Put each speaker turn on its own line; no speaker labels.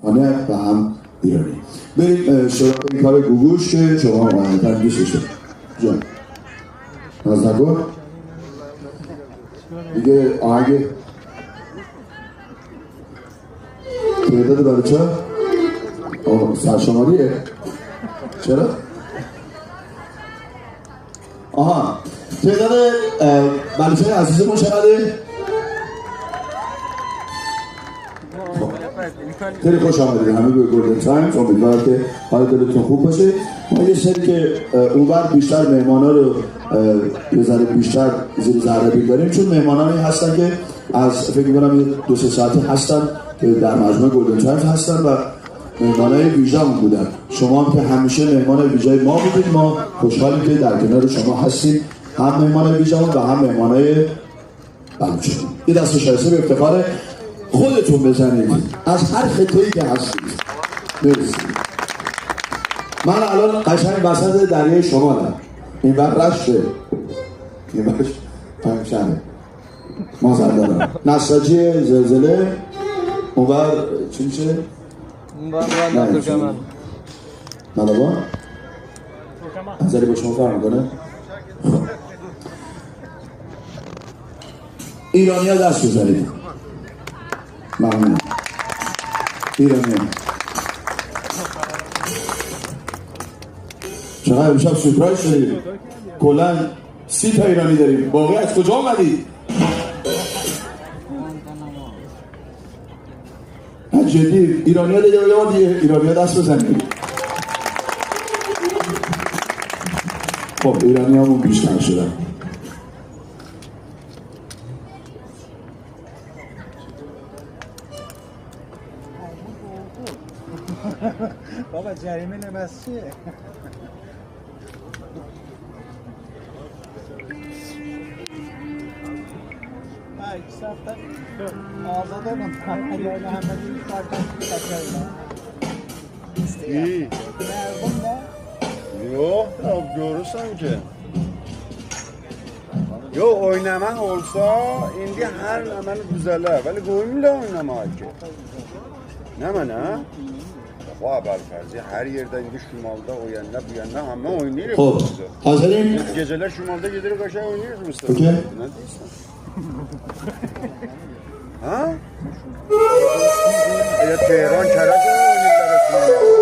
خانه و هم ایرانی. بریم سراغ این کار گوگوش که شما آهنگتر دوستش دارید. جان ناز نکن دیگه. آهنگ تعداد برای چه؟ سرشماریه؟ چرا؟ آها تعداد بلوچه عزیزمون چقدره؟ خیلی خوش آمدید همه به گلدن تایمز. امیدوارم که حال دلتون خوب باشه. ما یه سری که اونور بیشتر مهمانا رو یه ذره بیشتر زیر ذره بین داریم، چون مهمانانی هستن که از فکر می‌کنم 2-3 ساعتی هستن که در مجموعه گلدن تایمز هستن و مهمانای ویژه‌مون بودن. شما هم که همیشه مهمان ویژه ما بودید، ما خوشحالیم که در کنار شما هستیم، هم مهمان ویژه‌مون و هم مهمانای بلوچه. یه دست شایسته به افتخار خودتون بزنید از هر خطه‌ای که هستید. مرسی. من الان قشنگ وسط دریای شمالم. این بر رشته، این برش پنجشنبه، مازندران، نساجی، زلزله، اون بر چی میشه؟
اون بر ترکمن.
ملابا؟ نظری با شما فرق میکنه؟ ایرانی ها دست بزنید. ممنون. ایرانی ها چقدر امشب سورپرایز شدید. کلاً 30 تا ایرانی داریم. باقی از کجا آمدید؟ جدی ایرانی ها دیگه ایرانی ها دست بزنید. خب ایرانی همون بیشتر شدن.
بابا جریمه لباس چیه؟ آزاده من ایرانی همه
İyi. Yok, görürsen ki. Yok oynaman olsa indi her hemen düzeler. Veli koyumla oynamak ki. Ne mana? Vay Balferzi her yerden indi şimalda o yanına bu yanına hemen oynuyor.
خب حاضرین؟
Biz geceler şimalda gidiyoruz aşağı oynuyoruz Mustafa.
Okey.
Ne diyorsun? Ha? Ya Tehran Karaca oynuyorlar aslında.